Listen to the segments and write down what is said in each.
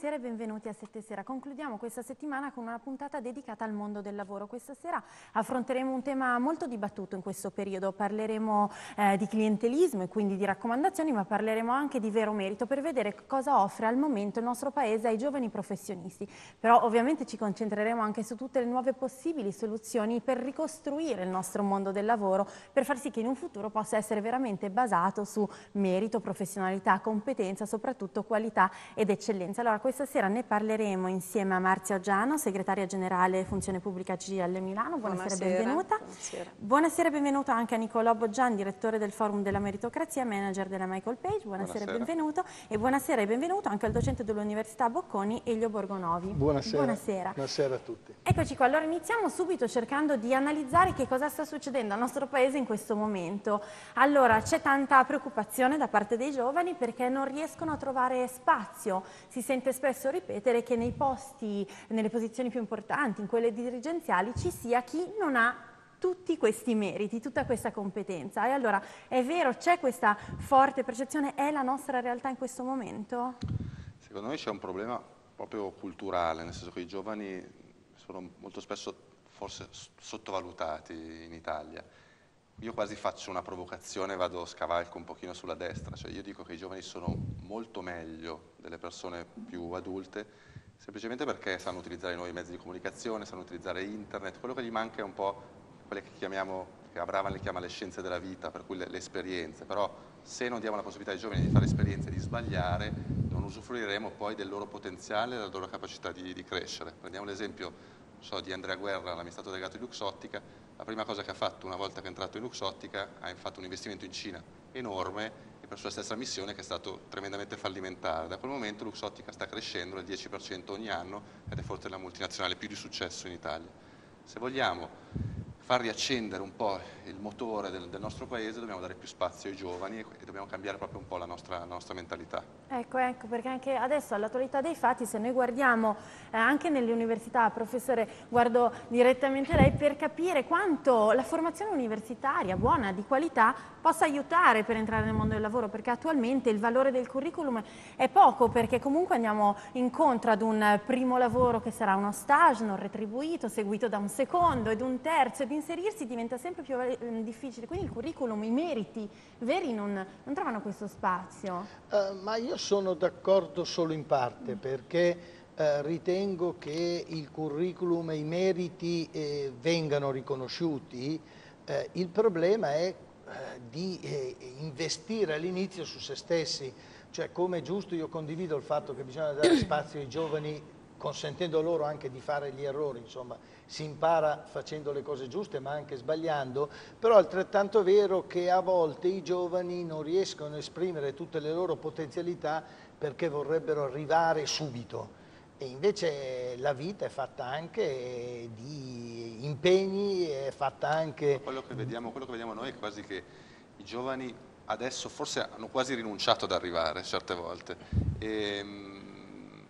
Buonasera e benvenuti a Sette Sera. Concludiamo questa settimana con una puntata dedicata al mondo del lavoro. Questa sera affronteremo un tema molto dibattuto in questo periodo. Parleremo di clientelismo e quindi di raccomandazioni, ma parleremo anche di vero merito per vedere cosa offre al momento il nostro paese ai giovani professionisti. Però ovviamente ci concentreremo anche su tutte le nuove possibili soluzioni per ricostruire il nostro mondo del lavoro, per far sì che in un futuro possa essere veramente basato su merito, professionalità, competenza, soprattutto qualità ed eccellenza. Allora, questa sera ne parleremo insieme a Marzia Oggiano, segretaria generale Funzione Pubblica CGIL Milano. Buonasera e benvenuta. Buonasera. Buonasera e benvenuto anche a Nicolò Boggian, direttore del Forum della Meritocrazia, manager della Michael Page. Buonasera e benvenuto. E buonasera e benvenuto anche al docente dell'Università Bocconi, Elio Borgonovi. Buonasera. Buonasera. Buonasera a tutti. Eccoci qua, allora iniziamo subito cercando di analizzare che cosa sta succedendo al nostro paese in questo momento. Allora, c'è tanta preoccupazione da parte dei giovani perché non riescono a trovare spazio. Si sente spesso ripetere che nei posti, nelle posizioni più importanti, in quelle dirigenziali, ci sia chi non ha tutti questi meriti, tutta questa competenza. E allora, è vero, c'è questa forte percezione, è la nostra realtà in questo momento? Secondo me c'è un problema proprio culturale, nel senso che i giovani sono molto spesso forse sottovalutati in Italia. Io quasi faccio una provocazione, scavalco un pochino sulla destra, cioè io dico che i giovani sono molto meglio delle persone più adulte, semplicemente perché sanno utilizzare i nuovi mezzi di comunicazione, sanno utilizzare internet, quello che gli manca è un po' quelle che chiamiamo, che Abraham le chiama le scienze della vita, per cui le esperienze, però se non diamo la possibilità ai giovani di fare esperienze, di sbagliare, non usufruiremo poi del loro potenziale e della loro capacità di crescere. Prendiamo l'esempio di Andrea Guerra, l'amministratore delegato di Luxottica. La prima cosa che ha fatto una volta che è entrato in Luxottica ha fatto un investimento in Cina enorme e per sua stessa missione che è stato tremendamente fallimentare. Da quel momento Luxottica sta crescendo del 10% ogni anno ed è forse la multinazionale più di successo in Italia. Se vogliamo far riaccendere un po' il motore del nostro paese dobbiamo dare più spazio ai giovani e dobbiamo cambiare proprio un po' la nostra mentalità. Ecco, perché anche adesso all'attualità dei fatti, se noi guardiamo anche nelle università, professore, guardo direttamente lei per capire quanto la formazione universitaria buona, di qualità, possa aiutare per entrare nel mondo del lavoro, perché attualmente il valore del curriculum è poco, perché comunque andiamo incontro ad un primo lavoro che sarà uno stage non retribuito, seguito da un secondo ed un terzo, ed inserirsi diventa sempre più difficile, quindi il curriculum, i meriti veri non trovano questo spazio. Ma io sono d'accordo solo in parte perché ritengo che il curriculum e i meriti vengano riconosciuti. Il problema è di investire all'inizio su se stessi, cioè come è giusto, io condivido il fatto che bisogna dare spazio ai giovani consentendo loro anche di fare gli errori, insomma si impara facendo le cose giuste ma anche sbagliando, però è altrettanto vero che a volte i giovani non riescono a esprimere tutte le loro potenzialità perché vorrebbero arrivare subito e invece la vita è fatta anche di impegni, è fatta anche... Quello che vediamo noi è quasi che i giovani adesso forse hanno quasi rinunciato ad arrivare certe volte.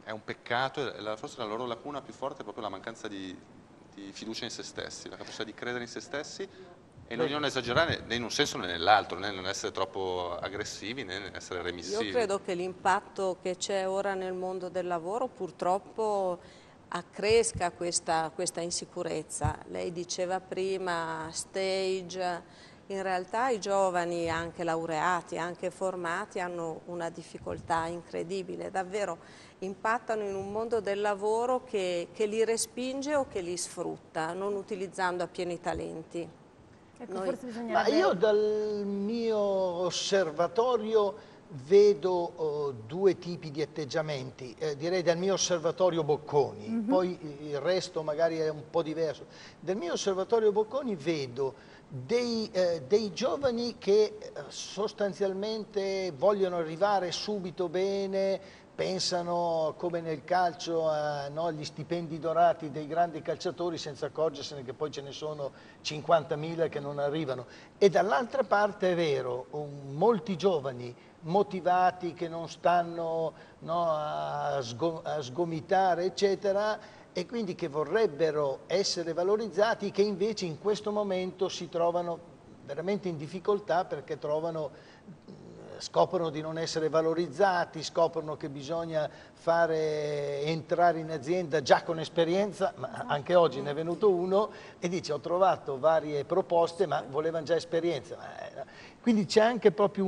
È un peccato, forse la loro lacuna più forte è proprio la mancanza di fiducia in se stessi, la capacità di credere in se stessi e non esagerare né in un senso né nell'altro, né non essere troppo aggressivi né essere remissivi. Io credo che l'impatto che c'è ora nel mondo del lavoro purtroppo accresca questa insicurezza. Lei diceva prima stage. In realtà i giovani, anche laureati, anche formati, hanno una difficoltà incredibile, davvero impattano in un mondo del lavoro che li respinge o che li sfrutta, non utilizzando appieno i talenti. Ecco, forse bisognerebbe... Ma io dal mio osservatorio vedo due tipi di atteggiamenti, direi dal mio osservatorio Bocconi, poi il resto magari è un po' diverso. Dal mio osservatorio Bocconi vedo dei giovani che sostanzialmente vogliono arrivare subito bene, pensano come nel calcio agli stipendi dorati dei grandi calciatori senza accorgersene che poi ce ne sono 50.000 che non arrivano. E dall'altra parte è vero, molti giovani motivati che non stanno a sgomitare eccetera e quindi che vorrebbero essere valorizzati, che invece in questo momento si trovano veramente in difficoltà perché trovano scoprono di non essere valorizzati, scoprono che bisogna entrare in azienda già con esperienza, ma anche oggi ne è venuto uno e dice ho trovato varie proposte ma volevano già esperienza. Quindi c'è anche proprio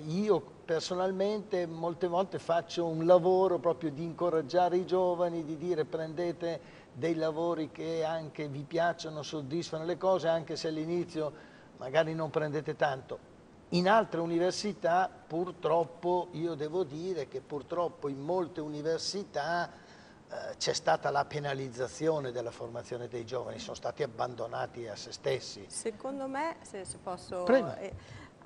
io personalmente molte volte faccio un lavoro proprio di incoraggiare i giovani, di dire prendete dei lavori che anche vi piacciono, soddisfano le cose, anche se all'inizio magari non prendete tanto. In altre università purtroppo, io devo dire che purtroppo in molte università c'è stata la penalizzazione della formazione dei giovani, sono stati abbandonati a se stessi. Secondo me, se posso,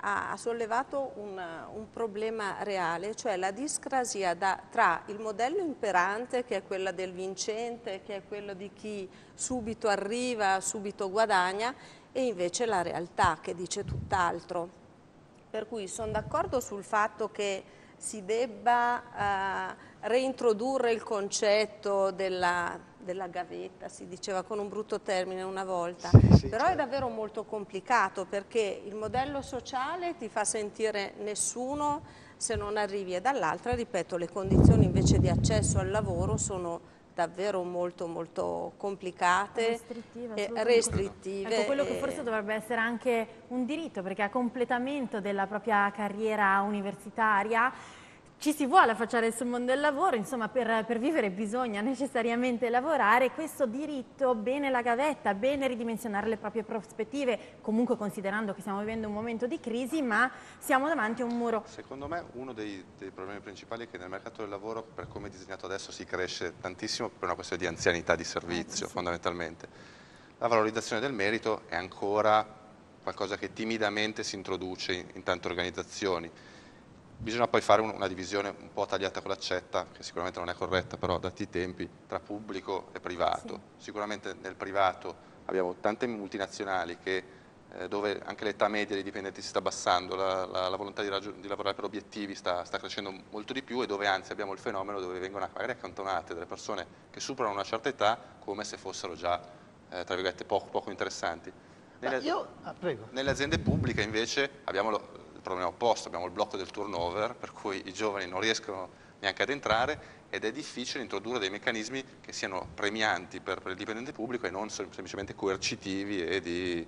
ha sollevato un problema reale, cioè la discrasia tra il modello imperante, che è quella del vincente, che è quello di chi subito arriva, subito guadagna, e invece la realtà che dice tutt'altro. Per cui sono d'accordo sul fatto che si debba reintrodurre il concetto della gavetta, si diceva con un brutto termine una volta, però è davvero molto complicato perché il modello sociale ti fa sentire nessuno se non arrivi, e dall'altra, ripeto, le condizioni invece di accesso al lavoro sono davvero molto complicate e restrittive. Ecco, quello che forse dovrebbe essere anche un diritto, perché a completamento della propria carriera universitaria ci si vuole affacciare sul mondo del lavoro, insomma per vivere bisogna necessariamente lavorare. Questo diritto, bene la gavetta, bene ridimensionare le proprie prospettive, comunque considerando che stiamo vivendo un momento di crisi, ma siamo davanti a un muro. Secondo me uno dei problemi principali è che nel mercato del lavoro, per come è disegnato adesso, si cresce tantissimo per una questione di anzianità di servizio, fondamentalmente. La valorizzazione del merito è ancora qualcosa che timidamente si introduce in tante organizzazioni. Bisogna poi fare una divisione un po' tagliata con l'accetta, che sicuramente non è corretta, però dati i tempi, tra pubblico e privato. Sicuramente nel privato abbiamo tante multinazionali dove anche l'età media dei dipendenti si sta abbassando, la volontà di lavorare per obiettivi sta crescendo molto di più, e dove anzi abbiamo il fenomeno dove vengono magari accantonate delle persone che superano una certa età come se fossero già, tra virgolette, poco interessanti. Nelle aziende pubbliche invece abbiamo il problema opposto, abbiamo il blocco del turnover, per cui i giovani non riescono neanche ad entrare ed è difficile introdurre dei meccanismi che siano premianti per il dipendente pubblico e non semplicemente coercitivi e di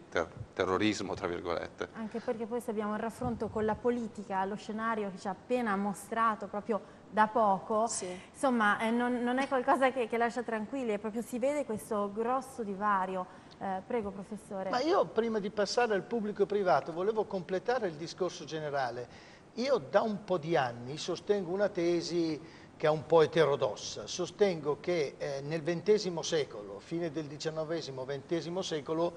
terrorismo, tra virgolette. Anche perché poi se abbiamo il raffronto con la politica, lo scenario che ci ha appena mostrato proprio da poco, insomma non è qualcosa che lascia tranquilli, proprio si vede questo grosso divario. Prego, professore. Ma io prima di passare al pubblico e privato volevo completare il discorso generale. Io da un po' di anni sostengo una tesi che è un po' eterodossa. Sostengo che nel XX secolo, fine del XIX-XX secolo,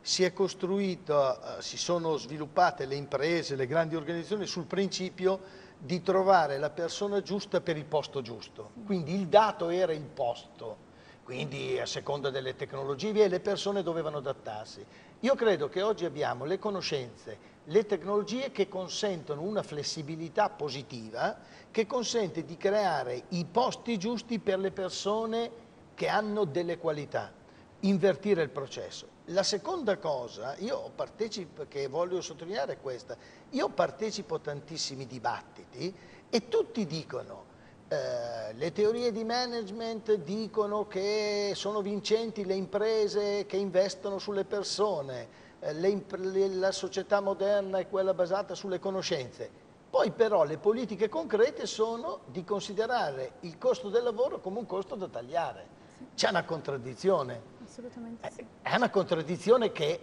si sono sviluppate le imprese, le grandi organizzazioni sul principio di trovare la persona giusta per il posto giusto. Quindi il dato era il posto. Quindi a seconda delle tecnologie le persone dovevano adattarsi. Io credo che oggi abbiamo le conoscenze, le tecnologie che consentono una flessibilità positiva, che consente di creare i posti giusti per le persone che hanno delle qualità, invertire il processo. La seconda cosa, che voglio sottolineare è questa, io partecipo a tantissimi dibattiti e tutti dicono le teorie di management dicono che sono vincenti le imprese che investono sulle persone, la società moderna è quella basata sulle conoscenze. Poi però le politiche concrete sono di considerare il costo del lavoro come un costo da tagliare. C'è una contraddizione. Assolutamente sì. È una contraddizione che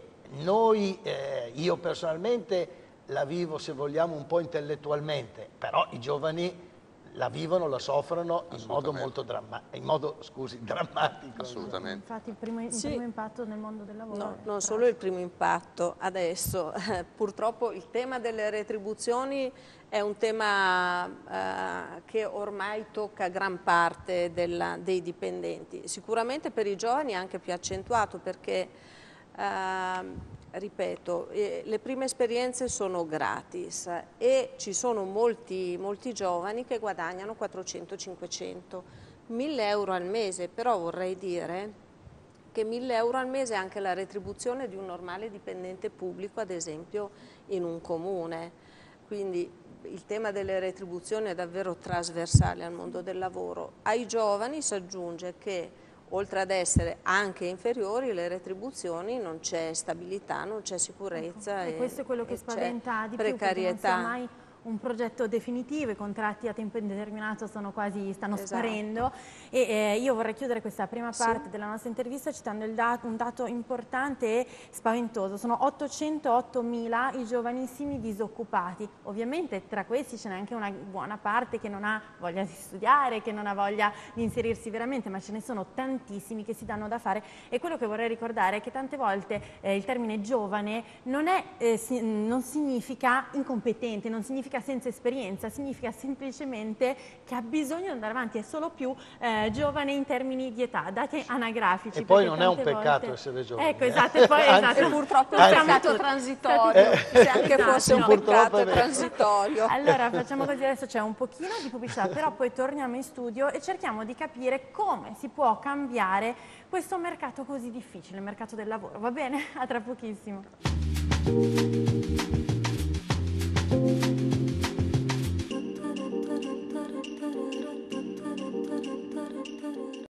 io personalmente la vivo, se vogliamo, un po' intellettualmente, però i giovani la vivono, la soffrono in modo molto drammatico. Assolutamente. Infatti il primo impatto nel mondo del lavoro. No, non solo il primo impatto, adesso purtroppo il tema delle retribuzioni è un tema che ormai tocca gran parte dei dipendenti, sicuramente per i giovani è anche più accentuato perché ripeto, le prime esperienze sono gratis e ci sono molti giovani che guadagnano 400-500, 1.000 euro al mese, però vorrei dire che 1.000 euro al mese è anche la retribuzione di un normale dipendente pubblico, ad esempio in un comune, quindi il tema delle retribuzioni è davvero trasversale al mondo del lavoro. Ai giovani si aggiunge che oltre ad essere anche inferiori, le retribuzioni non c'è stabilità, non c'è sicurezza, ecco, e questo è quello che spaventa di più, precarietà. perché non sia mai un progetto definitivo, i contratti a tempo indeterminato stanno sparendo, e io vorrei chiudere questa prima parte della nostra intervista citando un dato importante e spaventoso. Sono 808.000 i giovanissimi disoccupati. Ovviamente tra questi ce n'è anche una buona parte che non ha voglia di studiare, che non ha voglia di inserirsi veramente, ma ce ne sono tantissimi che si danno da fare, e quello che vorrei ricordare è che tante volte il termine giovane non significa incompetente, non significa senza esperienza, significa semplicemente che ha bisogno di andare avanti, è solo più giovane in termini di età, dati anagrafici. E poi non è un peccato essere giovani. Ecco, esatto, e poi purtroppo è un peccato transitorio, se anche fosse un peccato transitorio. Allora facciamo così, adesso c'è un pochino di pubblicità, però poi torniamo in studio e cerchiamo di capire come si può cambiare questo mercato così difficile, il mercato del lavoro, va bene? A tra pochissimo.